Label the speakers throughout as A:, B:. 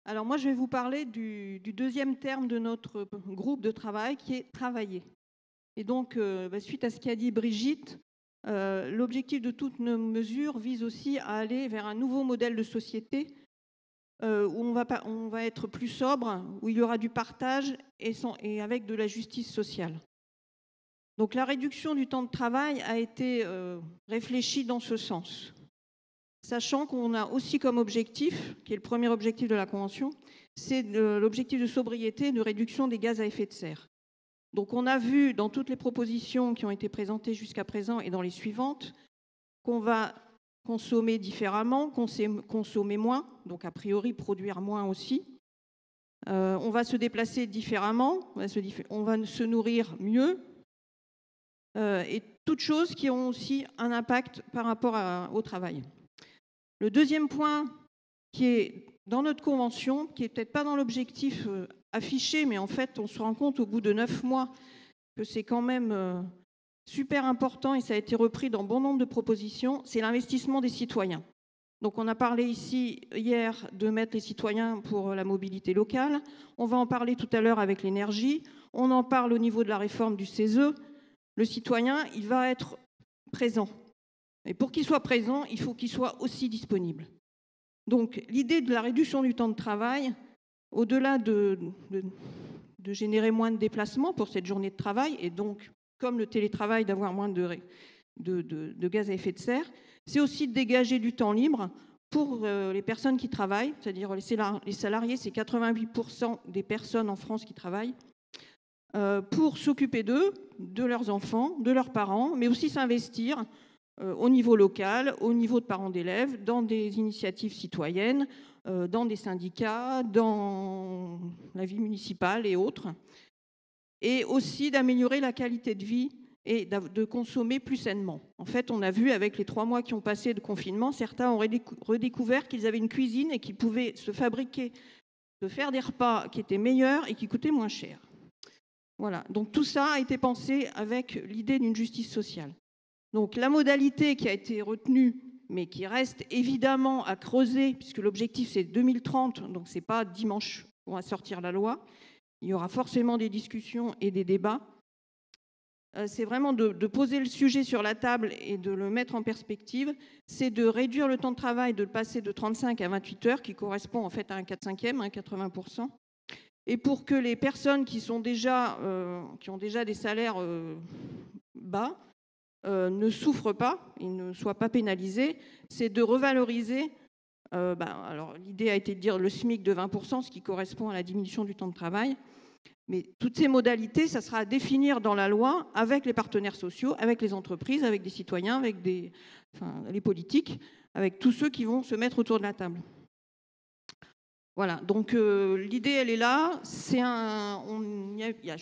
A: Alors moi, je vais vous parler du deuxième terme de notre groupe de travail qui est travailler. Et donc, suite à ce qu'a dit Brigitte, l'objectif de toutes nos mesures vise aussi à aller vers un nouveau modèle de société où on va être plus sobre, où il y aura du partage et avec de la justice sociale. Donc la réduction du temps de travail a été réfléchie dans ce sens. Sachant qu'on a aussi comme objectif, qui est le premier objectif de la Convention, c'est l'objectif de sobriété et de réduction des gaz à effet de serre. Donc on a vu dans toutes les propositions qui ont été présentées jusqu'à présent et dans les suivantes qu'on va consommer différemment, consommer moins, donc a priori produire moins aussi. On va se déplacer différemment, on va se nourrir mieux et toutes choses qui ont aussi un impact par rapport au travail. Le deuxième point qui est dans notre convention, qui n'est peut-être pas dans l'objectif affiché, mais en fait, on se rend compte au bout de 9 mois que c'est quand même super important et ça a été repris dans bon nombre de propositions, c'est l'investissement des citoyens. Donc on a parlé ici hier de mettre les citoyens pour la mobilité locale, on va en parler tout à l'heure avec l'énergie, on en parle au niveau de la réforme du CESE. Le citoyen, il va être présent. Et pour qu'il soit présent, il faut qu'il soit aussi disponible. Donc l'idée de la réduction du temps de travail, au-delà de générer moins de déplacements pour cette journée de travail, et donc, comme le télétravail, d'avoir moins de gaz à effet de serre, c'est aussi de dégager du temps libre pour les personnes qui travaillent, c'est-à-dire les salariés, c'est 88% des personnes en France qui travaillent, pour s'occuper d'eux, de leurs enfants, de leurs parents, mais aussi s'investir au niveau local, au niveau de parents d'élèves, dans des initiatives citoyennes, dans des syndicats, dans la vie municipale et autres. Et aussi d'améliorer la qualité de vie et de consommer plus sainement. En fait, on a vu avec les 3 mois qui ont passé de confinement, certains ont redécouvert qu'ils avaient une cuisine et qu'ils pouvaient se faire des repas qui étaient meilleurs et qui coûtaient moins cher. Voilà, donc tout ça a été pensé avec l'idée d'une justice sociale. Donc la modalité qui a été retenue, mais qui reste évidemment à creuser, puisque l'objectif c'est 2030, donc ce n'est pas dimanche qu'on va sortir la loi, il y aura forcément des discussions et des débats. C'est vraiment de poser le sujet sur la table et de le mettre en perspective, c'est de réduire le temps de travail, de le passer de 35 à 28 heures, qui correspond en fait à un 4/5, 80%. Et pour que les personnes qui ont déjà des salaires bas, ne souffrent pas, ils ne soient pas pénalisés, c'est de revaloriser. Alors l'idée a été de dire le SMIC de 20%, ce qui correspond à la diminution du temps de travail. Mais toutes ces modalités, ça sera à définir dans la loi avec les partenaires sociaux, avec les entreprises, avec des citoyens, avec les politiques, avec tous ceux qui vont se mettre autour de la table. Voilà, donc l'idée, elle est là. Je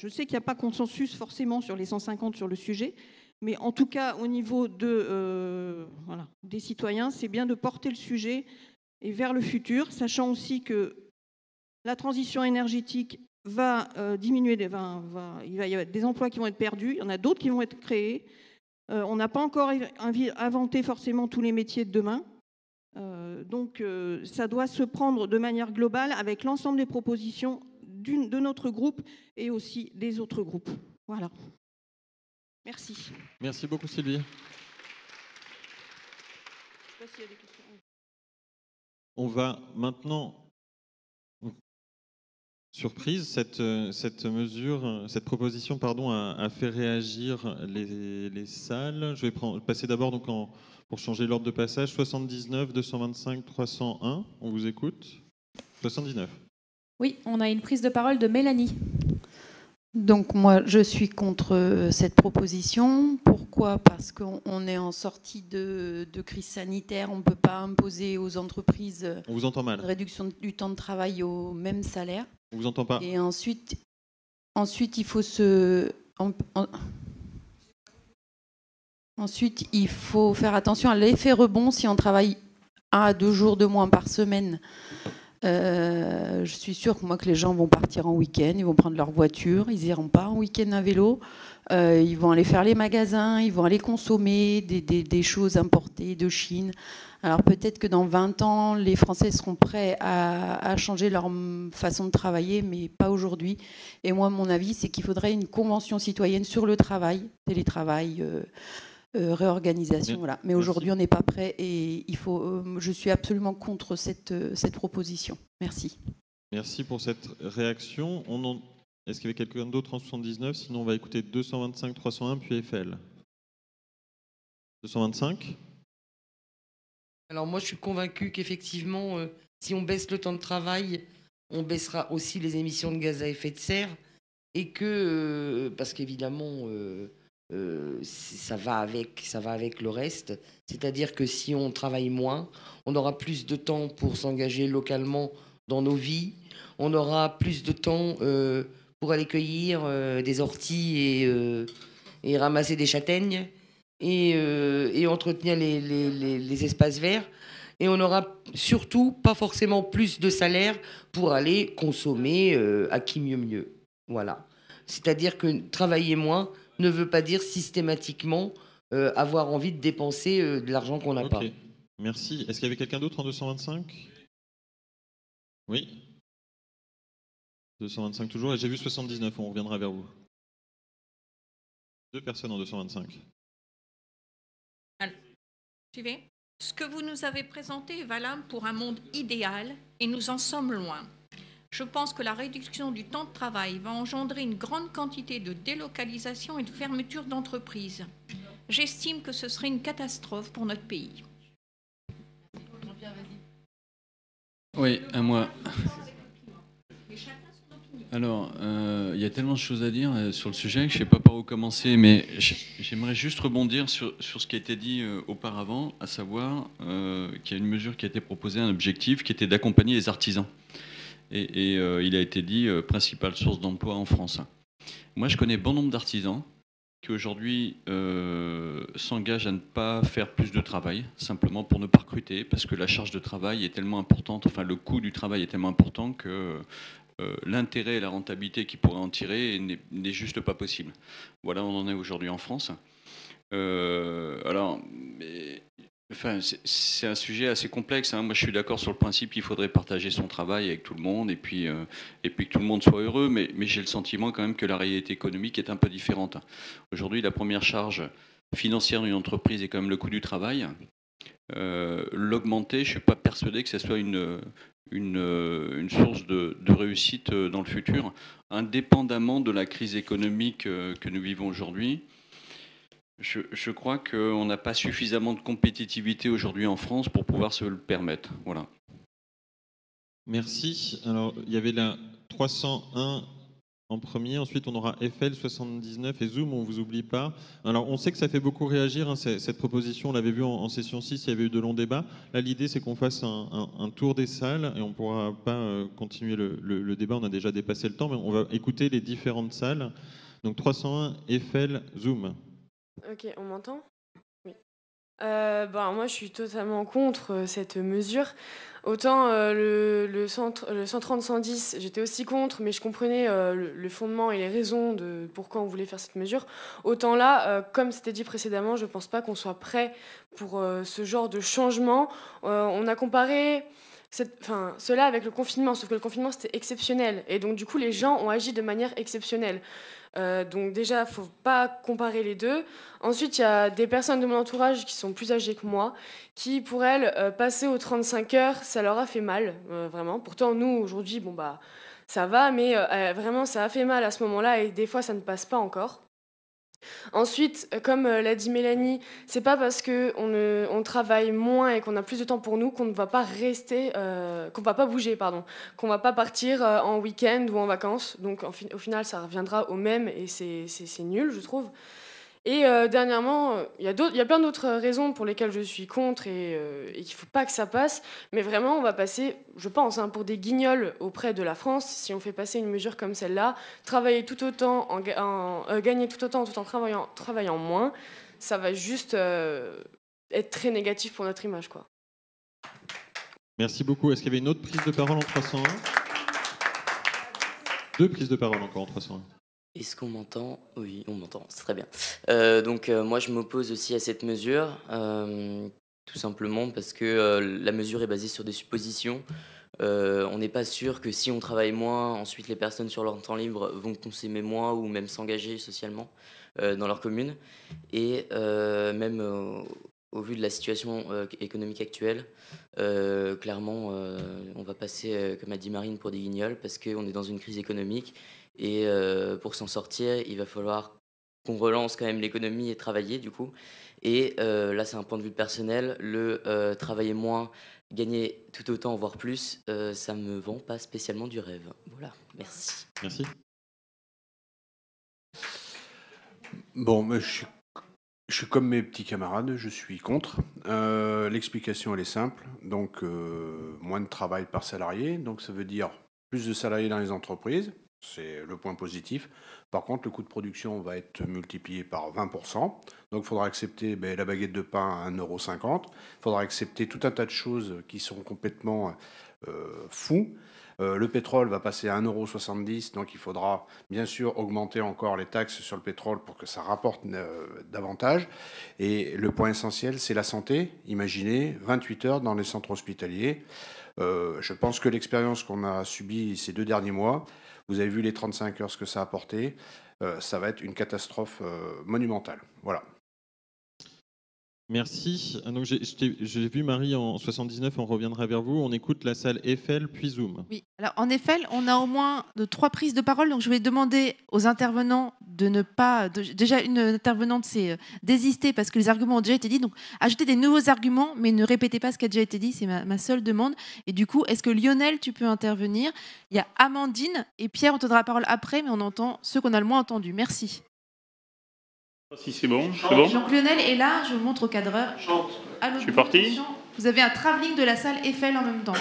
A: sais qu'il n'y a pas consensus forcément sur les 150 sur le sujet, mais en tout cas, au niveau des citoyens, c'est bien de porter le sujet et vers le futur, sachant aussi que la transition énergétique va diminuer, il va y avoir des emplois qui vont être perdus, il y en a d'autres qui vont être créés. On n'a pas encore inventé forcément tous les métiers de demain. Donc ça doit se prendre de manière globale avec l'ensemble des propositions de notre groupe et aussi des autres groupes. Voilà. Merci.
B: Merci beaucoup Sylvie.
A: Je ne sais pas s'il y a des questions.
B: On va maintenant, surprise, cette proposition a fait réagir les salles. Je vais passer d'abord donc pour changer l'ordre de passage, 79, 225, 301. On vous écoute. 79.
C: Oui, on a une prise de parole de Mélanie. Donc moi, je suis contre cette proposition. Pourquoi ? Parce qu'on est en sortie de crise sanitaire. On ne peut pas imposer aux entreprises
B: on vous entend mal.
C: Une réduction du temps de travail au même salaire.
B: On vous entend pas.
C: Et ensuite il faut Ensuite, il faut faire attention à l'effet rebond si on travaille 1 à 2 jours de moins par semaine. Je suis sûre que les gens vont partir en week-end, ils vont prendre leur voiture, ils n'iront pas en week-end à vélo, ils vont aller faire les magasins, ils vont aller consommer des choses importées de Chine Alors peut-être que dans 20 ans, les Français seront prêts à changer leur façon de travailler, mais pas aujourd'hui. Et moi, mon avis, c'est qu'il faudrait une convention citoyenne sur le travail, télétravail, réorganisation. Voilà. Mais aujourd'hui, on n'est pas prêt et je suis absolument contre cette proposition. Merci.
B: Merci pour cette réaction. Est-ce qu'il y avait quelqu'un d'autre en 79? Sinon, on va écouter 225, 301, puis Eiffel. 225.
D: Alors moi, je suis convaincu qu'effectivement, si on baisse le temps de travail, on baissera aussi les émissions de gaz à effet de serre. Et que, parce qu'évidemment, ça va avec le reste. C'est-à-dire que si on travaille moins, on aura plus de temps pour s'engager localement dans nos vies. On aura plus de temps pour aller cueillir des orties et ramasser des châtaignes et entretenir les espaces verts. Et on n'aura surtout pas forcément plus de salaire pour aller consommer à qui mieux. Voilà. C'est-à-dire que travailler moins ne veut pas dire systématiquement avoir envie de dépenser de l'argent qu'on n'a pas.
B: Merci. Est-ce qu'il y avait quelqu'un d'autre en 225? Oui. 225 toujours. Et j'ai vu 79. On reviendra vers vous. 2 personnes en 225.
E: Suivez. Ce que vous nous avez présenté est valable pour un monde idéal et nous en sommes loin. Je pense que la réduction du temps de travail va engendrer une grande quantité de délocalisation et de fermeture d'entreprises. J'estime que ce serait une catastrophe pour notre pays.
F: Oui, à moi. Alors, il y a tellement de choses à dire sur le sujet que je ne sais pas par où commencer, mais j'aimerais juste rebondir sur ce qui a été dit auparavant, à savoir qu'il y a une mesure qui a été proposée, un objectif qui était d'accompagner les artisans. Et il a été dit principale source d'emploi en France. Moi, je connais bon nombre d'artisans qui aujourd'hui s'engagent à ne pas faire plus de travail, simplement pour ne pas recruter, parce que la charge de travail est tellement importante, enfin le coût du travail est tellement important que l'intérêt et la rentabilité qu'ils pourraient en tirer n'est juste pas possible. Voilà, on en est aujourd'hui en France. C'est un sujet assez complexe. Moi, je suis d'accord sur le principe qu'il faudrait partager son travail avec tout le monde et puis que tout le monde soit heureux. Mais j'ai le sentiment quand même que la réalité économique est un peu différente. Aujourd'hui, la première charge financière d'une entreprise est quand même le coût du travail. L'augmenter, je ne suis pas persuadé que ce soit une source de réussite dans le futur, indépendamment de la crise économique que nous vivons aujourd'hui. Je crois qu'on n'a pas suffisamment de compétitivité aujourd'hui en France pour pouvoir se le permettre. Voilà.
B: Merci. Alors, il y avait la 301 en premier. Ensuite, on aura Eiffel 79 et Zoom, on ne vous oublie pas. Alors, on sait que ça fait beaucoup réagir, hein, cette proposition. On l'avait vu en session 6, il y avait eu de longs débats. Là, l'idée, c'est qu'on fasse un tour des salles et on ne pourra pas continuer le débat. On a déjà dépassé le temps, mais on va écouter les différentes salles. Donc, 301, Eiffel, Zoom.
G: Ok, on m'entend? Oui. Moi, je suis totalement contre cette mesure. Autant le 130-110, j'étais aussi contre, mais je comprenais le fondement et les raisons de pourquoi on voulait faire cette mesure. Autant là, comme c'était dit précédemment, je ne pense pas qu'on soit prêt pour ce genre de changement. On a comparé cela avec le confinement, sauf que le confinement, c'était exceptionnel. Et donc, du coup, les gens ont agi de manière exceptionnelle. Donc déjà, il ne faut pas comparer les deux. Ensuite, il y a des personnes de mon entourage qui sont plus âgées que moi, qui, pour elles, passer aux 35 heures, ça leur a fait mal, vraiment. Pourtant, nous, aujourd'hui, ça va, mais vraiment, ça a fait mal à ce moment-là, et des fois, ça ne passe pas encore. Ensuite, comme l'a dit Mélanie, c'est pas parce qu'on travaille moins et qu'on a plus de temps pour nous qu'on ne va pas rester, qu'on va pas bouger, qu'on va pas partir en week-end ou en vacances. Donc au final, ça reviendra au même et c'est nul, je trouve. Et dernièrement, il y a plein d'autres raisons pour lesquelles je suis contre et qu'il ne faut pas que ça passe. Mais vraiment, on va passer, je pense, pour des guignols auprès de la France si on fait passer une mesure comme celle-là. Travailler tout autant, gagner tout autant tout en travaillant moins, ça va juste être très négatif pour notre image, quoi.
B: Merci beaucoup. Est-ce qu'il y avait une autre prise de parole en 301? 2 prises de parole encore en 301.
H: Est-ce qu'on m'entend? Oui, on m'entend, c'est très bien. Donc moi je m'oppose aussi à cette mesure tout simplement parce que la mesure est basée sur des suppositions. On n'est pas sûr que si on travaille moins, ensuite les personnes sur leur temps libre vont consommer moins ou même s'engager socialement dans leur commune. Et même au vu de la situation économique actuelle, clairement, on va passer, comme a dit Marine, pour des guignols parce qu'on est dans une crise économique. Et pour s'en sortir, il va falloir qu'on relance quand même l'économie et travailler du coup. Et là, c'est un point de vue personnel. Le travailler moins, gagner tout autant, voire plus, ça me vend pas spécialement du rêve. Voilà, merci.
B: Merci.
I: Bon, mais je suis comme mes petits camarades, je suis contre. L'explication, elle est simple. Donc, moins de travail par salarié. Donc, ça veut dire plus de salariés dans les entreprises. C'est le point positif. Par contre, le coût de production va être multiplié par 20%. Donc, il faudra accepter la baguette de pain à 1,50 €. Il faudra accepter tout un tas de choses qui sont complètement fous. Le pétrole va passer à 1,70 €. Donc, il faudra bien sûr augmenter encore les taxes sur le pétrole pour que ça rapporte davantage. Et le point essentiel, c'est la santé. Imaginez 28 heures dans les centres hospitaliers. Je pense que l'expérience qu'on a subie ces 2 derniers mois, vous avez vu les 35 heures, ce que ça a apporté. Ça va être une catastrophe monumentale. Voilà.
B: Merci. Donc j'ai vu Marie en 79, on reviendra vers vous. On écoute la salle Eiffel, puis Zoom.
J: Oui, alors en Eiffel, on a au moins 3 prises de parole, donc je vais demander aux intervenants de ne pas... Déjà, une intervenante, c'est désister parce que les arguments ont déjà été dits, donc ajoutez des nouveaux arguments, mais ne répétez pas ce qui a déjà été dit, c'est ma seule demande. Et du coup, est-ce que Lionel, tu peux intervenir? Il y a Amandine et Pierre, on te donnera la parole après, mais on entend ceux qu'on a le moins entendus. Merci.
K: Si c'est bon, c'est bon.
J: Donc Lionel est là, je vous montre au cadreur.
K: Je suis parti.
J: Vous avez un travelling de la salle Eiffel en même temps.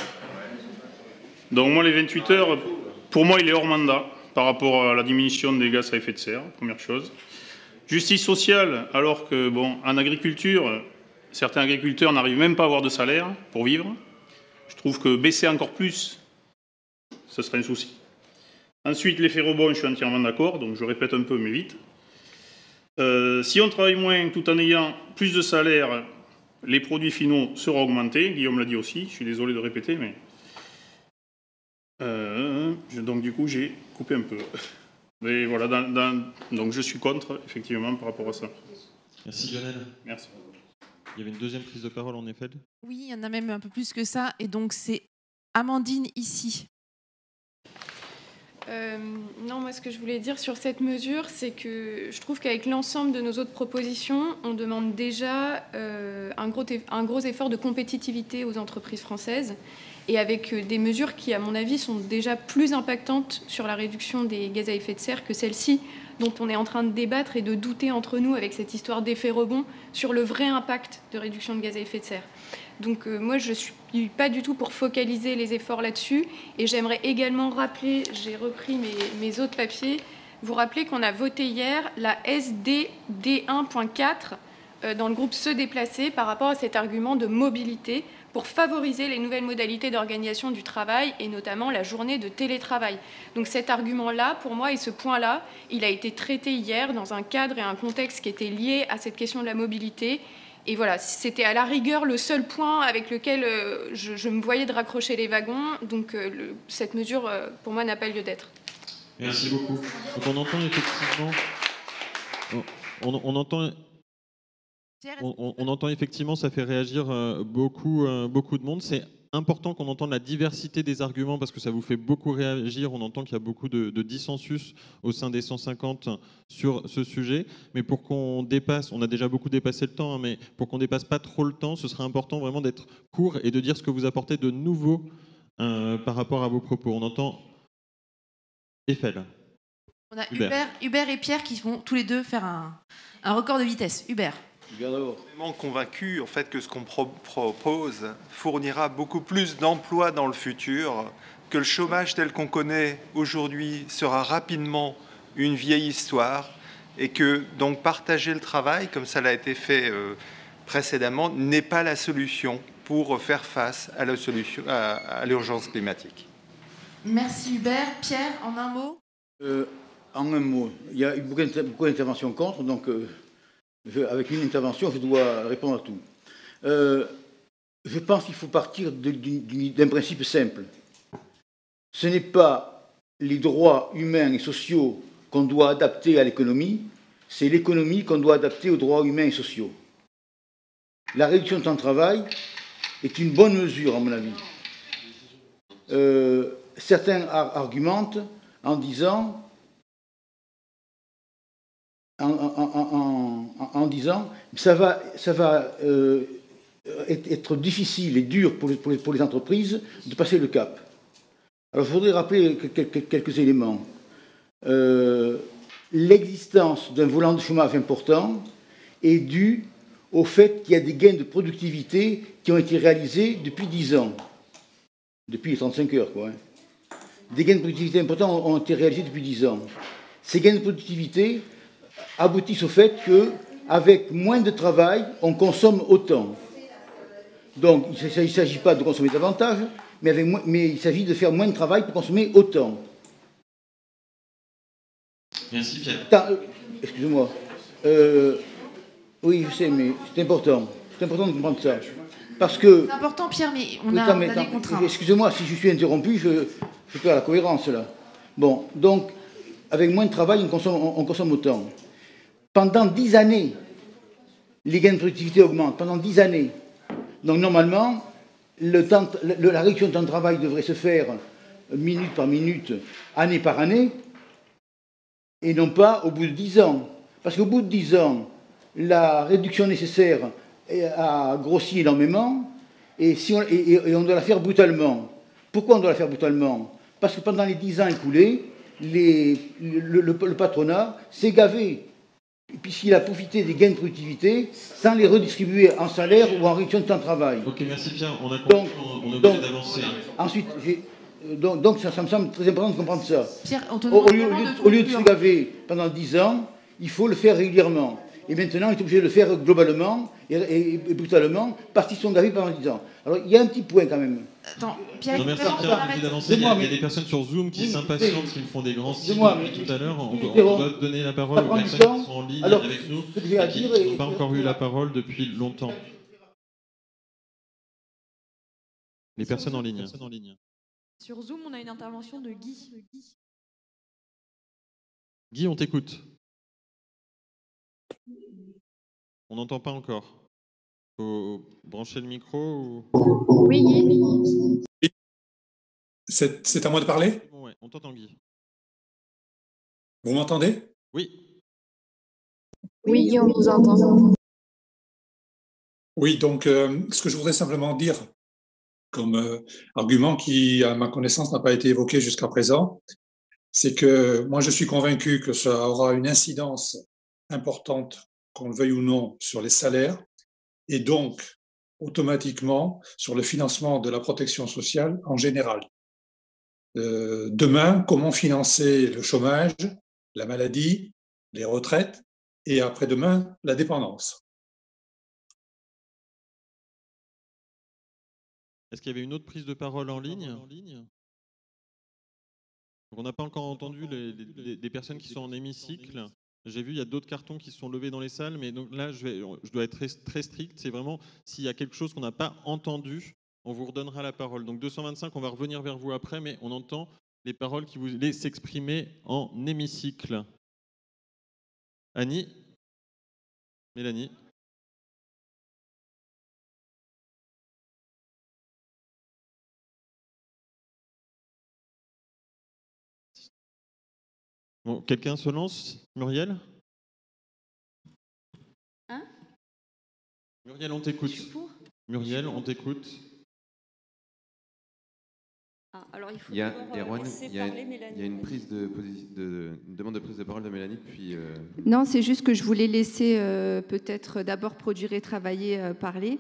K: Donc moi, les 28 heures, pour moi, il est hors mandat par rapport à la diminution des gaz à effet de serre, première chose. Justice sociale, alors que, bon, en agriculture, certains agriculteurs n'arrivent même pas à avoir de salaire pour vivre. Je trouve que baisser encore plus, ce serait un souci. Ensuite, l'effet rebond, je suis entièrement d'accord, donc je répète un peu, mais vite. Si on travaille moins tout en ayant plus de salaire, les produits finaux seront augmentés. Guillaume l'a dit aussi, je suis désolé de répéter, mais... donc du coup, j'ai coupé un peu. Mais voilà, donc je suis contre, effectivement, par rapport à ça.
B: Merci Lionel.
K: Merci.
B: Il y avait une deuxième prise de parole en Eiffel.
J: Oui, il y en a même un peu plus que ça, et donc c'est Amandine ici.
G: Non, moi ce que je voulais dire sur cette mesure, c'est que je trouve qu'avec l'ensemble de nos autres propositions, on demande déjà un gros effort de compétitivité aux entreprises françaises et avec des mesures qui, à mon avis, sont déjà plus impactantes sur la réduction des gaz à effet de serre que celles-ci dont on est en train de débattre et de douter entre nous avec cette histoire d'effet rebond sur le vrai impact de réduction de gaz à effet de serre. Donc moi, je ne suis pas du tout pour focaliser les efforts là-dessus. Et j'aimerais également rappeler, j'ai repris mes autres papiers, vous rappeler qu'on a voté hier la SDD1.4 dans le groupe Se déplacer par rapport à cet argument de mobilité pour favoriser les nouvelles modalités d'organisation du travail et notamment la journée de télétravail. Donc cet argument-là, pour moi, et ce point-là, il a été traité hier dans un cadre et un contexte qui était lié à cette question de la mobilité. Et voilà, c'était à la rigueur le seul point avec lequel je me voyais de raccrocher les wagons. Donc cette mesure, pour moi, n'a pas lieu d'être.
B: Merci beaucoup. Donc on entend effectivement... On entend effectivement, ça fait réagir beaucoup de monde. C'est important qu'on entende la diversité des arguments parce que ça vous fait beaucoup réagir. On entend qu'il y a beaucoup de dissensus au sein des 150 sur ce sujet. Mais pour qu'on dépasse, on a déjà beaucoup dépassé le temps, mais pour qu'on dépasse pas trop le temps, ce serait important vraiment d'être court et de dire ce que vous apportez de nouveau par rapport à vos propos. On entend Eiffel.
J: On a Hubert et Pierre qui vont tous les deux faire un record de vitesse. Hubert.
L: Je suis vraiment convaincu en fait, que ce qu'on propose fournira beaucoup plus d'emplois dans le futur, que le chômage tel qu'on connaît aujourd'hui sera rapidement une vieille histoire et que donc partager le travail, comme ça l'a été fait précédemment, n'est pas la solution pour faire face à l'urgence climatique.
J: Merci Hubert. Pierre, en un mot
M: En un mot, il y a eu beaucoup d'interventions contre, donc avec une intervention, je dois répondre à tout. je pense qu'il faut partir d'un principe simple. Ce n'est pas les droits humains et sociaux qu'on doit adapter à l'économie, c'est l'économie qu'on doit adapter aux droits humains et sociaux. La réduction de temps de travail est une bonne mesure, à mon avis. Certains argumentent en disant ça va être difficile et dur pour les entreprises de passer le cap. Alors, je voudrais rappeler quelques éléments. L'existence d'un volant de chômage important est due au fait qu'il y a des gains de productivité qui ont été réalisés depuis 10 ans. Depuis les 35 heures, quoi. Des gains de productivité importants ont été réalisés depuis 10 ans. Ces gains de productivité aboutissent au fait qu'avec moins de travail, on consomme autant. Donc, il ne s'agit pas de consommer davantage, mais il s'agit de faire moins de travail pour consommer autant.
B: Merci Pierre.
M: Excusez-moi. Oui, je sais, mais c'est important. C'est important de comprendre ça. Parce que...
J: C'est important, Pierre, mais on a des contraintes.
M: Excusez-moi, si je suis interrompu, je perds la cohérence, là. Bon, donc, avec moins de travail, on consomme autant. Pendant 10 années, les gains de productivité augmentent. Pendant 10 années. Donc, normalement, la réduction de temps de travail devrait se faire minute par minute, année par année, et non pas au bout de 10 ans. Parce qu'au bout de 10 ans, la réduction nécessaire a grossi énormément, et on doit la faire brutalement. Pourquoi on doit la faire brutalement? Parce que pendant les 10 ans écoulés, le patronat s'est gavé, puisqu'il a profité des gains de productivité sans les redistribuer en salaire ou en réduction de temps de travail.
B: Ok, merci Pierre. On a compris, on est obligé d'avancer.
M: Ensuite, donc ça me semble très important de comprendre ça.
J: Pierre,
M: au lieu de se gaver pendant 10 ans, il faut le faire régulièrement. Et maintenant, on est obligé de le faire globalement et brutalement, parce qu'ils sont gavés pendant 10 ans. Alors, il y a un petit point quand même.
J: Attends, Pierre,
B: non, merci Pierre, on est d'avancer. Il y a des personnes sur Zoom qui s'impatientent, qui me font des grands signes depuis tout à l'heure. On doit donner la parole aux personnes qui sont en ligne avec nous et qui n'ont pas encore eu la parole depuis longtemps. Les personnes en ligne.
N: Sur Zoom, on a une intervention de Guy.
B: Guy, on t'écoute. On n'entend pas encore. Faut brancher le micro ou...
N: Oui, Guy.
O: C'est à moi de parler?
B: Ouais, on t'entend, Guy.
O: Vous m'entendez?
B: Oui.
N: Oui, Guy, on vous entend.
O: Oui, donc ce que je voudrais simplement dire comme argument qui, à ma connaissance, n'a pas été évoqué jusqu'à présent, c'est que moi, je suis convaincu que ça aura une incidence importante, qu'on le veuille ou non, sur les salaires et donc automatiquement sur le financement de la protection sociale en général. Demain, comment financer le chômage, la maladie, les retraites et après-demain, la dépendance?
B: Est-ce qu'il y avait une autre prise de parole en ligne? On n'a pas encore entendu des personnes qui sont en hémicycle. J'ai vu, il y a d'autres cartons qui se sont levés dans les salles, mais donc là, je dois être très strict. C'est vraiment, s'il y a quelque chose qu'on n'a pas entendu, on vous redonnera la parole. Donc 225, on va revenir vers vous après, mais on entend les paroles qui vous laissent s'exprimer en hémicycle. Annie? Mélanie? Bon, quelqu'un se lance? Muriel?
N: Hein?
B: Muriel, on t'écoute. Muriel, on t'écoute.
N: Ah, alors il faut
P: il y a une demande de prise de parole de Mélanie depuis...
Q: Non, c'est juste que je voulais laisser peut-être d'abord Produire et Travailler parler.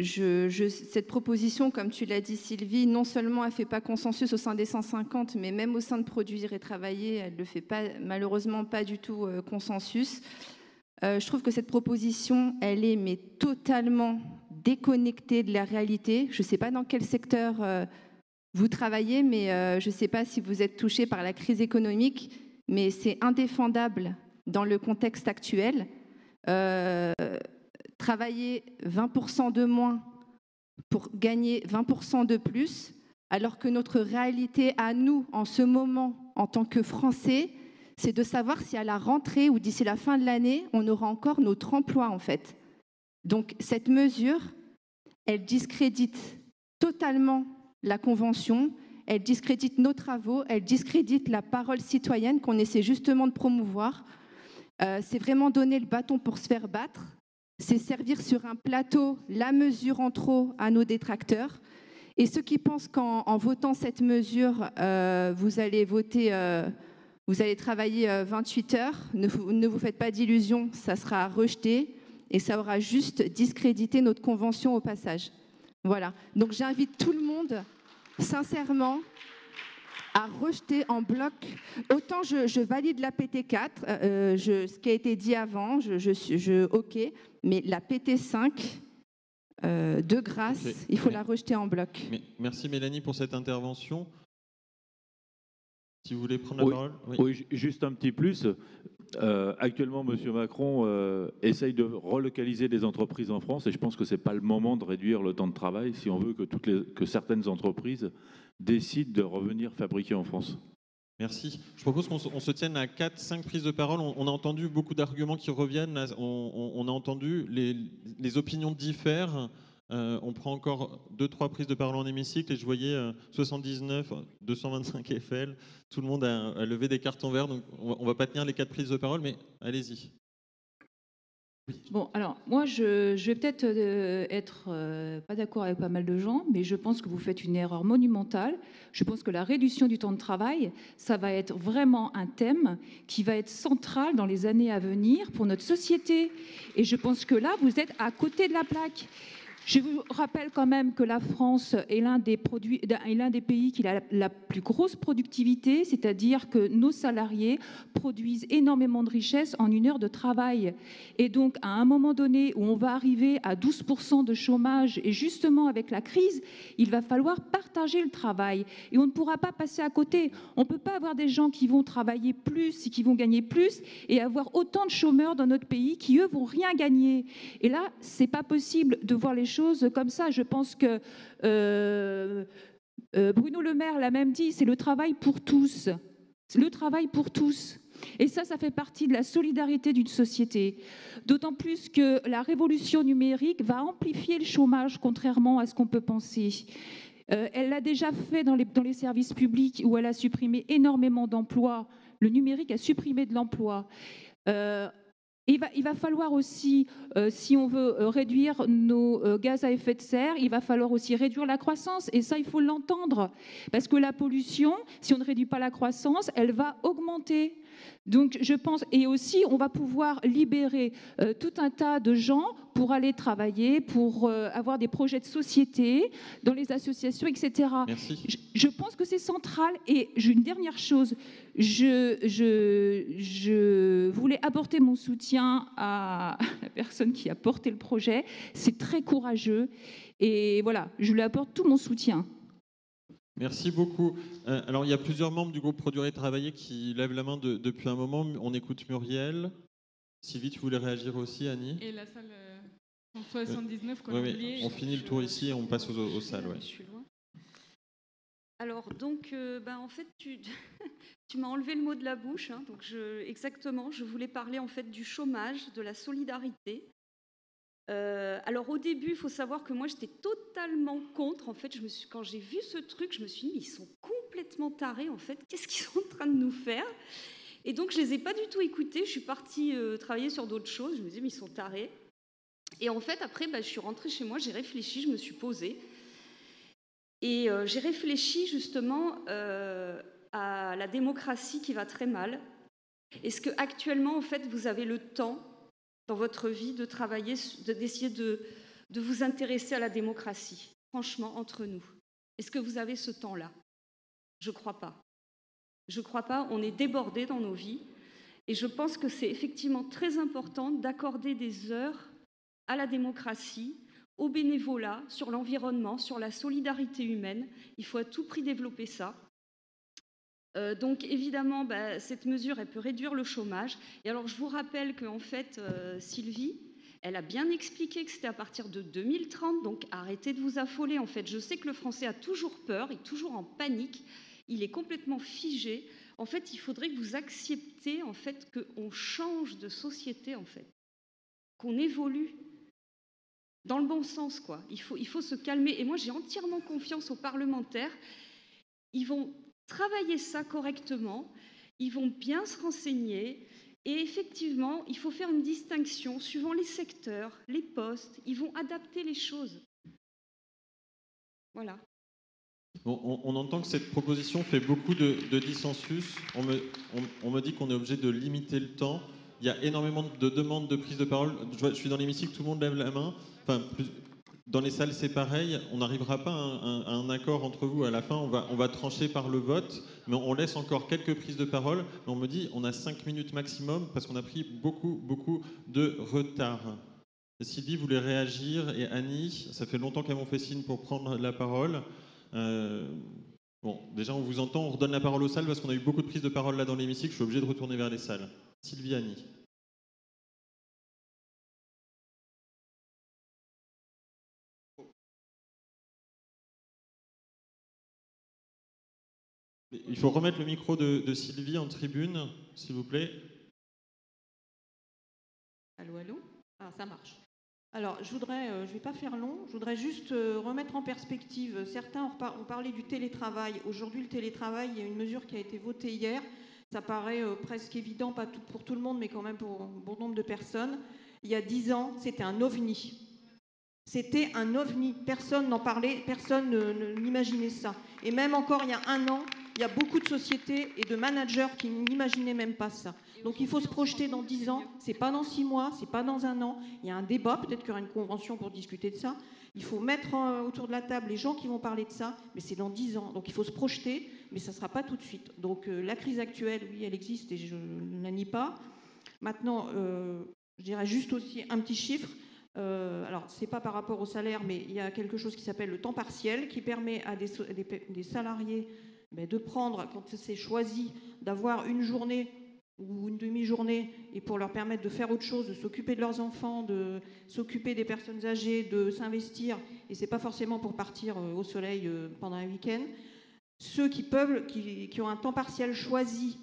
Q: Cette proposition, comme tu l'as dit Sylvie, non seulement elle ne fait pas consensus au sein des 150, mais même au sein de Produire et Travailler, elle ne le fait pas, malheureusement pas du tout consensus. Je trouve que cette proposition, elle est mais totalement déconnectée de la réalité. Je ne sais pas dans quel secteur vous travaillez, mais je ne sais pas si vous êtes touché par la crise économique, mais c'est indéfendable dans le contexte actuel. travailler 20% de moins pour gagner 20% de plus, alors que notre réalité à nous, en ce moment, en tant que Français, c'est de savoir si à la rentrée ou d'ici la fin de l'année, on aura encore notre emploi, en fait. Donc, cette mesure, elle discrédite totalement la Convention, elle discrédite nos travaux, elle discrédite la parole citoyenne qu'on essaie justement de promouvoir. C'est vraiment donner le bâton pour se faire battre. C'est servir sur un plateau la mesure en trop à nos détracteurs. Et ceux qui pensent qu'en votant cette mesure, vous allez voter, vous allez travailler 28 heures, ne vous faites pas d'illusions, ça sera rejeté et ça aura juste discrédité notre convention au passage. Voilà. Donc j'invite tout le monde, sincèrement, à rejeter en bloc. Autant je valide la PT4, ce qui a été dit avant, ok, mais la PT5, de grâce, okay. Il faut la rejeter en bloc.
B: Merci Mélanie pour cette intervention. Si vous voulez prendre la parole.
R: Oui, juste un petit plus. Actuellement, M. Macron essaye de relocaliser des entreprises en France et je pense que ce n'est pas le moment de réduire le temps de travail si on veut que certaines entreprises décident de revenir fabriquer en France.
B: Merci. Je propose qu'on se tienne à 4-5 prises de parole. On a entendu beaucoup d'arguments qui reviennent. On a entendu les opinions diffèrent. On prend encore 2-3 prises de parole en hémicycle et je voyais 79, 225 FL. Tout le monde a levé des cartons verts. Donc on ne va pas tenir les 4 prises de parole, mais allez-y.
S: Bon, alors, moi, je vais peut-être être pas d'accord avec pas mal de gens, mais je pense que vous faites une erreur monumentale. Je pense que la réduction du temps de travail, ça va être vraiment un thème qui va être central dans les années à venir pour notre société. Et je pense que là, vous êtes à côté de la plaque. Je vous rappelle quand même que la France est l'un des pays qui a la plus grosse productivité, c'est-à-dire que nos salariés produisent énormément de richesses en 1 heure de travail. Et donc, à un moment donné où on va arriver à 12% de chômage, et justement avec la crise, il va falloir partager le travail. Et on ne pourra pas passer à côté. On ne peut pas avoir des gens qui vont travailler plus et qui vont gagner plus et avoir autant de chômeurs dans notre pays qui, eux, vont rien gagner. Et là, c'est pas possible de voir les choses comme ça. Je pense que Bruno Le Maire l'a même dit, c'est le travail pour tous. C'est le travail pour tous. Et ça fait partie de la solidarité d'une société. D'autant plus que la révolution numérique va amplifier le chômage, contrairement à ce qu'on peut penser. Elle l'a déjà fait dans les services publics où elle a supprimé énormément d'emplois. Le numérique a supprimé de l'emploi. Il va falloir aussi, si on veut réduire nos gaz à effet de serre, il va falloir aussi réduire la croissance. Et ça, il faut l'entendre. Parce que la pollution, si on ne réduit pas la croissance, elle va augmenter. Donc, je pense, et aussi, on va pouvoir libérer tout un tas de gens pour aller travailler, pour avoir des projets de société dans les associations, etc.
B: Merci.
S: Je pense que c'est central. Et j'ai une dernière chose. Je voulais apporter mon soutien à la personne qui a porté le projet. C'est très courageux. Et voilà, je lui apporte tout mon soutien.
B: Merci beaucoup. Alors, il y a plusieurs membres du groupe Produire et Travailler qui lèvent la main depuis un moment. On écoute Muriel. Sylvie, tu voulais réagir aussi, Annie?
T: Et la salle 179 qu'on a oubliée.
B: On finit le tour ici et on passe aux salles. Ouais.
N: Je suis loin. Alors, donc, en fait, tu m'as enlevé le mot de la bouche. Hein, donc exactement, je voulais parler en fait du chômage, de la solidarité. Alors au début, il faut savoir que moi j'étais totalement contre. En fait, quand j'ai vu ce truc, je me suis dit, mais ils sont complètement tarés en fait. Qu'est-ce qu'ils sont en train de nous faire? Et donc je les ai pas du tout écoutés. Je suis partie travailler sur d'autres choses. Je me disais, mais ils sont tarés. Et en fait, après, je suis rentrée chez moi, j'ai réfléchi, je me suis posée. Et j'ai réfléchi justement à la démocratie qui va très mal. Est-ce qu'actuellement, en fait, vous avez le temps dans votre vie de travailler, d'essayer de vous intéresser à la démocratie, franchement, entre nous? Est-ce que vous avez ce temps-là? Je ne crois pas. Je ne crois pas, on est débordés dans nos vies. Et je pense que c'est effectivement très important d'accorder des heures à la démocratie, au bénévolat, sur l'environnement, sur la solidarité humaine. Il faut à tout prix développer ça. Donc évidemment, cette mesure, elle peut réduire le chômage. Et alors je vous rappelle qu'en fait, Sylvie, elle a bien expliqué que c'était à partir de 2030, donc arrêtez de vous affoler. En fait, je sais que le Français a toujours peur, il est toujours en panique, il est complètement figé. En fait, il faudrait que vous acceptiez en fait qu'on change de société, en fait, qu'on évolue dans le bon sens, quoi. Il faut se calmer. Et moi, j'ai entièrement confiance aux parlementaires. Ils vont travailler ça correctement, ils vont bien se renseigner. Et effectivement, il faut faire une distinction suivant les secteurs, les postes. Ils vont adapter les choses. Voilà.
B: Bon, on entend que cette proposition fait beaucoup de dissensus. On me dit qu'on est obligé de limiter le temps. Il y a énormément de demandes de prise de parole. Je suis dans l'hémicycle, tout le monde lève la main. Enfin, dans les salles, c'est pareil. On n'arrivera pas à un accord entre vous. À la fin, on va trancher par le vote. Mais on laisse encore quelques prises de parole. Mais on me dit on a 5 minutes maximum parce qu'on a pris beaucoup de retard. Sylvie voulait réagir et Annie, ça fait longtemps qu'elles m'ont fait signe pour prendre la parole. Bon, déjà on vous entend, on redonne la parole aux salles parce qu'on a eu beaucoup de prises de parole là dans l'hémicycle. Je suis obligé de retourner vers les salles. Sylvie, Annie. Il faut remettre le micro de Sylvie en tribune, s'il vous plaît.
A: Allô, allô ? Ah, ça marche. Alors, je ne vais pas faire long, je voudrais juste remettre en perspective. Certains ont parlé du télétravail. Aujourd'hui, le télétravail, il y a une mesure qui a été votée hier. Ça paraît presque évident, pas pour tout le monde, mais quand même pour un bon nombre de personnes. Il y a 10 ans, c'était un ovni. C'était un ovni. Personne n'en parlait, personne n'imaginait ça. Et même encore il y a 1 an, il y a beaucoup de sociétés et de managers qui n'imaginaient même pas ça. Donc il faut se projeter dans 10 ans, c'est pas dans 6 mois, c'est pas dans 1 an. Il y a un débat, peut-être qu'il y aura une convention pour discuter de ça. Il faut mettre autour de la table les gens qui vont parler de ça, mais c'est dans 10 ans. Donc il faut se projeter, mais ça ne sera pas tout de suite. Donc la crise actuelle, oui, elle existe et je ne la nie pas. Maintenant, je dirais juste aussi un petit chiffre. Alors, ce n'est pas par rapport au salaire, mais il y a quelque chose qui s'appelle le temps partiel qui permet à des salariés de prendre, quand c'est choisi, d'avoir une journée ou une demi-journée et pour leur permettre de faire autre chose, de s'occuper de leurs enfants, de s'occuper des personnes âgées, de s'investir. Et ce n'est pas forcément pour partir au soleil pendant un week-end. Ceux qui ont un temps partiel choisi,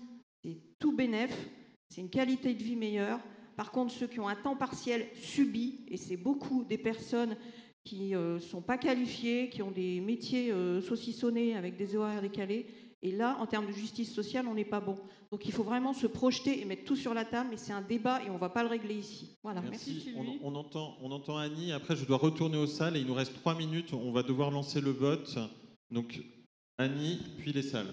A: c'est tout bénef, c'est une qualité de vie meilleure. Par contre, ceux qui ont un temps partiel subi, et c'est beaucoup des personnes qui ne sont pas qualifiées, qui ont des métiers saucissonnés avec des horaires décalés, et là, en termes de justice sociale, on n'est pas bon. Donc il faut vraiment se projeter et mettre tout sur la table, mais c'est un débat et on ne va pas le régler ici. Voilà.
B: Merci. On entend Annie, après je dois retourner aux salles et il nous reste 3 minutes, on va devoir lancer le vote. Donc Annie, puis les salles.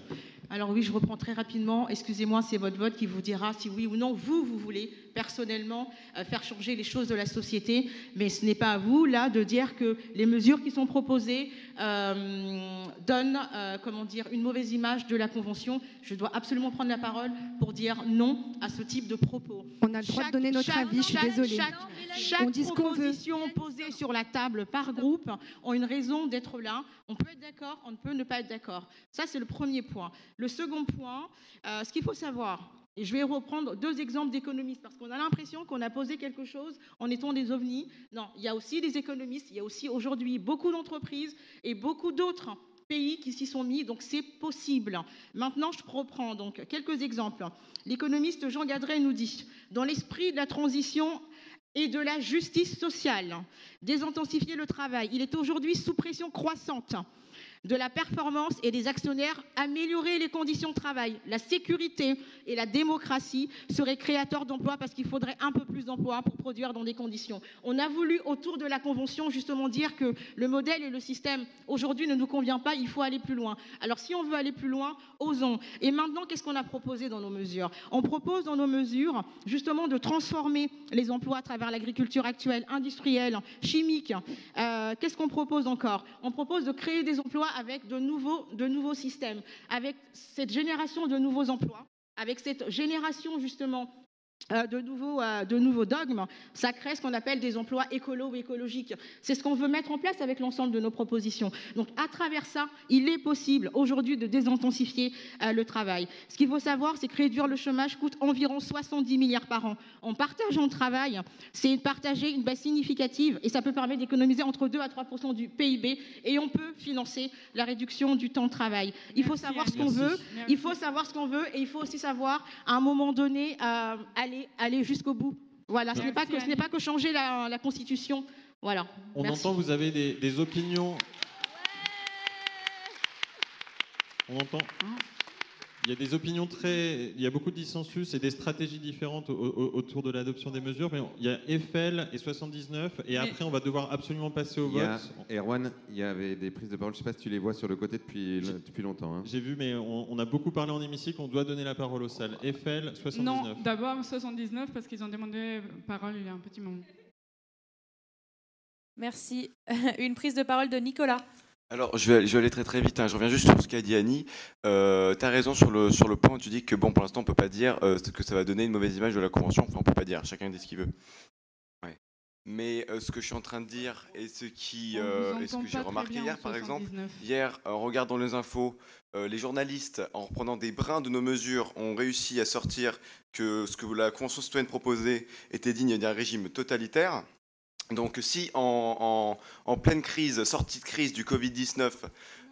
U: Alors oui, je reprends très rapidement. Excusez-moi, c'est votre vote qui vous dira si oui ou non vous voulez personnellement faire changer les choses de la société. Mais ce n'est pas à vous, là, de dire que les mesures qui sont proposées donnent, une mauvaise image de la Convention. Je dois absolument prendre la parole pour dire non à ce type de propos.
Q: On a le droit de donner notre avis, je suis désolée.
U: Chaque proposition posée sur la table par groupe ont une raison d'être là. On peut être d'accord, on ne peut ne pas être d'accord. Ça, c'est le premier point. Le second point, ce qu'il faut savoir, et je vais reprendre 2 exemples d'économistes, parce qu'on a l'impression qu'on a posé quelque chose en étant des ovnis. Non, il y a aussi des économistes, il y a aussi aujourd'hui beaucoup d'entreprises et beaucoup d'autres pays qui s'y sont mis, donc c'est possible. Maintenant, je reprends donc quelques exemples. L'économiste Jean Gadret nous dit, dans l'esprit de la transition et de la justice sociale, désintensifier le travail, il est aujourd'hui sous pression croissante de la performance et des actionnaires. Améliorer les conditions de travail, la sécurité et la démocratie seraient créateurs d'emplois parce qu'il faudrait un peu plus d'emplois pour produire dans des conditions. On a voulu, autour de la Convention, justement dire que le modèle et le système aujourd'hui ne nous convient pas, il faut aller plus loin. Alors si on veut aller plus loin, osons. Et maintenant, qu'est-ce qu'on a proposé dans nos mesures ? On propose dans nos mesures justement de transformer les emplois à travers l'agriculture actuelle, industrielle, chimique. Qu'est-ce qu'on propose encore ? On propose de créer des emplois avec de nouveaux systèmes, avec cette génération de nouveaux emplois, avec cette génération justement de nouveaux dogmes, ça crée ce qu'on appelle des emplois écolos ou écologiques. C'est ce qu'on veut mettre en place avec l'ensemble de nos propositions. Donc à travers ça, il est possible aujourd'hui de désintensifier le travail. Ce qu'il faut savoir, c'est que réduire le chômage coûte environ 70 milliards par an. En partageant le travail, c'est partager une baisse significative et ça peut permettre d'économiser entre 2 à 3% du PIB et on peut financer la réduction du temps de travail. Il faut savoir ce qu'on veut, il faut savoir ce qu'on veut et il faut aussi savoir à un moment donné aller jusqu'au bout. Voilà, ce n'est pas que changer la Constitution. Voilà.
B: On
U: Merci.
B: entend, vous avez des opinions. On entend. Il y a des opinions il y a beaucoup de dissensus et des stratégies différentes autour de l'adoption des mesures. Mais il y a Eiffel et 79 et après on va devoir absolument passer au vote.
P: Erwan, il y avait des prises de parole. Je ne sais pas si tu les vois sur le côté depuis longtemps. Hein.
B: J'ai vu, mais on a beaucoup parlé en hémicycle. On doit donner la parole aux salles. Eiffel, 79.
T: Non, d'abord 79 parce qu'ils ont demandé parole il y a un petit moment.
C: Merci. Une prise de parole de Nicolas.
V: Alors, je vais aller très vite. Hein. Je reviens juste sur ce qu'a dit Annie. Tu as raison sur le point où tu dis que bon, pour l'instant, on ne peut pas dire que ça va donner une mauvaise image de la Convention. Enfin, on ne peut pas dire. Chacun dit ce qu'il veut. Ouais. Mais ce que je suis en train de dire et ce que j'ai remarqué hier, par exemple, en regardant les infos, les journalistes, en reprenant des brins de nos mesures, ont réussi à sortir que ce que la Convention citoyenne proposait était digne d'un régime totalitaire. Donc si en pleine crise, sortie de crise du Covid-19,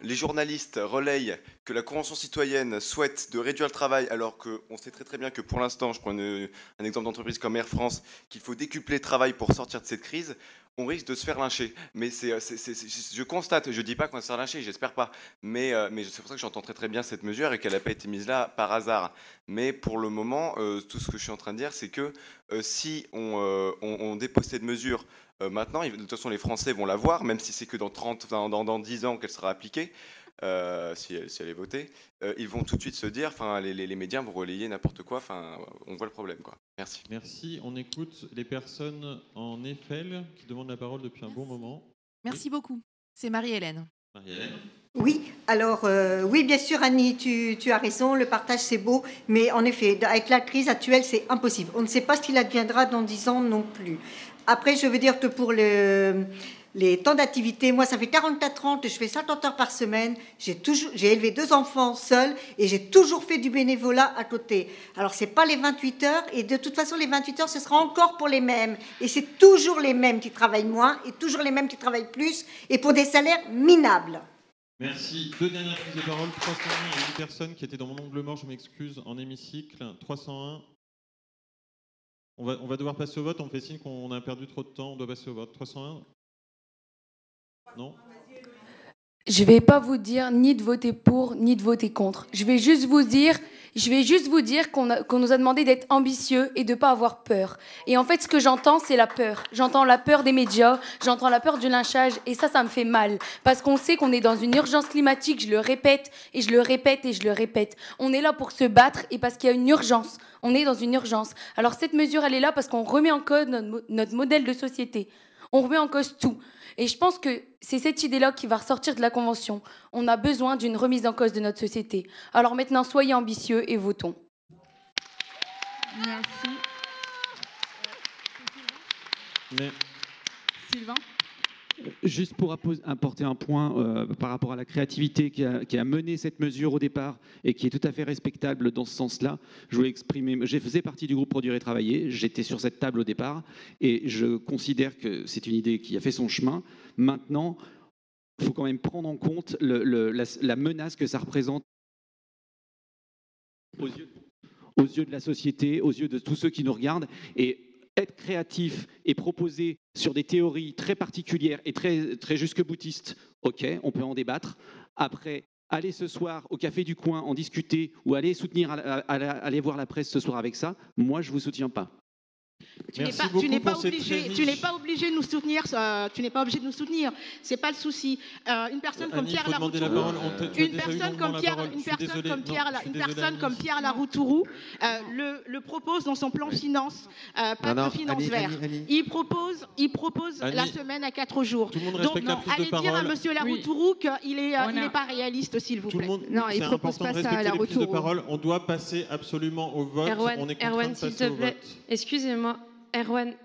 V: les journalistes relayent que la Convention citoyenne souhaite de réduire le travail alors qu'on sait très bien que pour l'instant, je prends un exemple d'entreprise comme Air France, qu'il faut décupler le travail pour sortir de cette crise, on risque de se faire lyncher. Mais je constate, je ne dis pas qu'on va se faire lyncher, j'espère pas, mais c'est pour ça que j'entends très bien cette mesure et qu'elle n'a pas été mise là par hasard. Mais pour le moment, tout ce que je suis en train de dire, c'est que si on dépose cette mesure maintenant, de toute façon les Français vont la voir, même si c'est que dans 10 ans qu'elle sera appliquée, si elle est votée, ils vont tout de suite se dire, les médias vont relayer n'importe quoi, on voit le problème. Quoi. Merci.
B: Merci. On écoute les personnes en Eiffel qui demandent la parole depuis un bon moment.
J: Merci beaucoup. C'est Marie-Hélène.
B: Marie-Hélène.
W: Oui, alors oui, bien sûr, Annie, tu as raison, le partage c'est beau, mais en effet, avec la crise actuelle, c'est impossible. On ne sait pas ce qu'il adviendra dans 10 ans non plus. Après, je veux dire que pour les temps d'activité, moi, ça fait 44 ans que je fais 50 heures par semaine. J'ai élevé 2 enfants seuls et j'ai toujours fait du bénévolat à côté. Alors, ce n'est pas les 28 heures et de toute façon, les 28 heures, ce sera encore pour les mêmes. Et c'est toujours les mêmes qui travaillent moins et toujours les mêmes qui travaillent plus et pour des salaires minables.
B: Merci. 2 dernières prises de parole. 301, il y a une personne qui était dans mon angle mort, je m'excuse, en hémicycle. 301. On va devoir passer au vote. On fait signe qu'on a perdu trop de temps. On doit passer au vote. 301. Non ?
X: Je ne vais pas vous dire ni de voter pour, ni de voter contre. Je vais juste vous dire qu'on nous a demandé d'être ambitieux et de ne pas avoir peur. Et en fait, ce que j'entends, c'est la peur. J'entends la peur des médias, j'entends la peur du lynchage, et ça me fait mal. Parce qu'on sait qu'on est dans une urgence climatique, je le répète, et je le répète, et je le répète. On est là pour se battre, et parce qu'il y a une urgence. On est dans une urgence. Alors cette mesure, elle est là parce qu'on remet en cause notre modèle de société. On remet en cause tout. Et je pense que c'est cette idée-là qui va ressortir de la Convention. On a besoin d'une remise en cause de notre société. Alors maintenant, soyez ambitieux et votons.
T: Merci. Sylvain ?
Y: Juste pour apporter un point par rapport à la créativité qui a mené cette mesure au départ et qui est tout à fait respectable dans ce sens-là, je voulais exprimer, je faisais partie du groupe Produire et Travailler, j'étais sur cette table au départ et je considère que c'est une idée qui a fait son chemin. Maintenant, il faut quand même prendre en compte la menace que ça représente aux yeux de la société, aux yeux de tous ceux qui nous regardent, et être créatif et proposer sur des théories très particulières et très jusque-boutistes, ok, on peut en débattre. Après, aller ce soir au café du coin, en discuter, ou aller soutenir, aller voir la presse ce soir avec ça, moi je ne vous soutiens pas.
U: Tu n'es pas obligé de nous soutenir. Tu n'es pas obligé de nous soutenir. C'est pas le souci. Une personne comme Pierre Laroutourou, Pierre Laroutourou le propose dans son plan finance, pas de finance vert. Il propose la semaine à 4 jours. Donc allez dire à Monsieur Laroutourou qu'il n'est pas réaliste, s'il vous plaît.
B: Non, il propose pas ça à Laroutourou. On doit passer absolument au vote. On est contraint de passer au vote.
D: Excusez-moi, Erwan,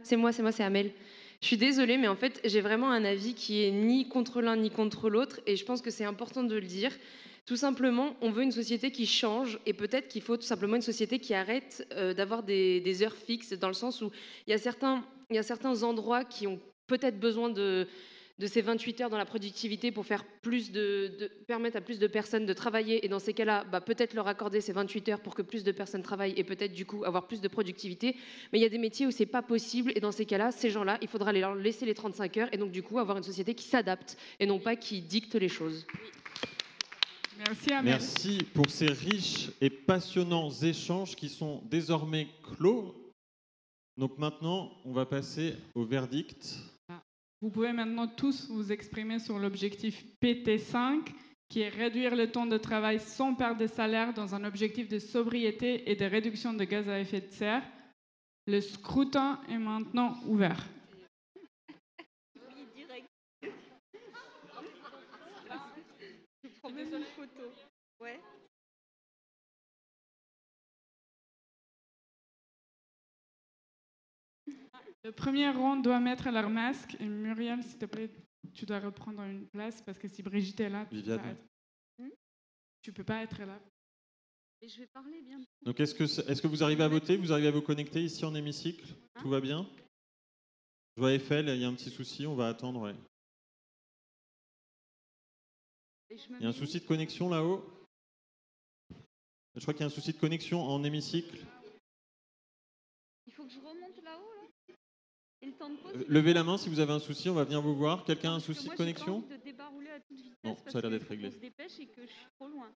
D: c'est moi, c'est Amel. Je suis désolée, mais en fait, j'ai vraiment un avis qui est ni contre l'un ni contre l'autre, et je pense que c'est important de le dire. Tout simplement, on veut une société qui change, et peut-être qu'il faut tout simplement une société qui arrête d'avoir des heures fixes, dans le sens où il y a certains endroits qui ont peut-être besoin de ces 28 heures dans la productivité pour faire permettre à plus de personnes de travailler, et dans ces cas-là, peut-être leur accorder ces 28 heures pour que plus de personnes travaillent et peut-être du coup avoir plus de productivité. Mais il y a des métiers où c'est pas possible, et dans ces cas-là, ces gens-là, il faudra leur laisser les 35 heures et donc du coup avoir une société qui s'adapte et non pas qui dicte les choses.
T: Merci Amel.
B: Merci pour ces riches et passionnants échanges qui sont désormais clos. Donc maintenant, on va passer au verdict.
T: Vous pouvez maintenant tous vous exprimer sur l'objectif PT5, qui est réduire le temps de travail sans perte de salaire dans un objectif de sobriété et de réduction de gaz à effet de serre. Le scrutin est maintenant ouvert.
N: Je prends même une photo. Ouais.
T: Le premier rang doit mettre leur masque. Et Muriel, s'il te plaît, tu dois reprendre une place parce que si Brigitte est là, tu peux pas être là.
N: Et je vais parler bien.
B: Donc est-ce que vous arrivez à voter? Vous arrivez à vous connecter ici en hémicycle? Tout va bien? Je vois Eiffel, il y a un petit souci, on va attendre. Ouais. Il y a un souci de connexion là-haut? Je crois qu'il y a un souci de connexion en hémicycle.
N: Il faut que je remonte là-haut, là. Et le temps de pause,
B: Levez la main si vous avez un souci, on va venir vous voir. Quelqu'un a un souci de connexion?
N: de débarrouler à toute vitesse.
B: Non, ça a l'air d'être réglé.
N: On se dépêche et que je suis trop loin.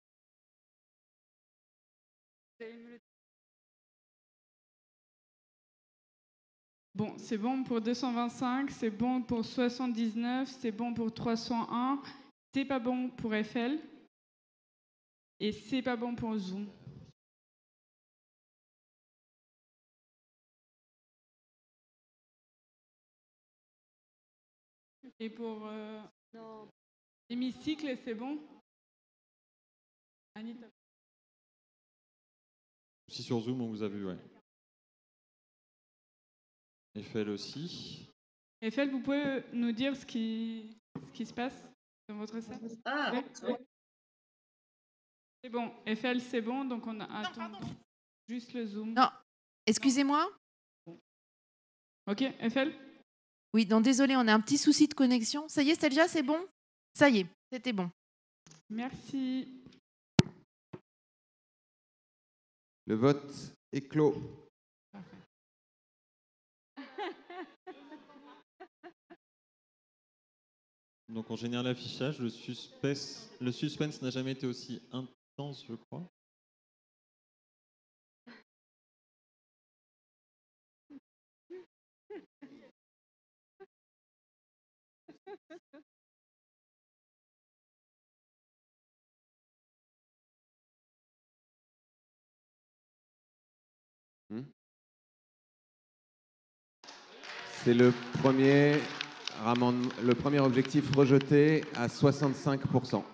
N: Vous allez me le...
T: Bon, c'est bon pour 225, c'est bon pour 79, c'est bon pour 301, c'est pas bon pour Eiffel et c'est pas bon pour Zoom. Et pour l'hémicycle, c'est bon? Anita.
B: Si sur Zoom, on vous a vu, ouais. Eiffel aussi.
T: Eiffel, vous pouvez nous dire ce qui se passe dans votre salle?
N: Ah,
T: ouais. C'est bon, Eiffel, c'est bon, donc on attend juste le Zoom.
J: Non, excusez-moi.
T: Ok, Eiffel?
J: Oui, non, désolé, on a un petit souci de connexion. Ça y est, Selja, c'est bon? Ça y est, c'était bon.
T: Merci.
P: Le vote est clos.
B: Donc en général l'affichage, le suspense n'a jamais été aussi intense, je crois.
P: C'est le premier objectif rejeté à 65%.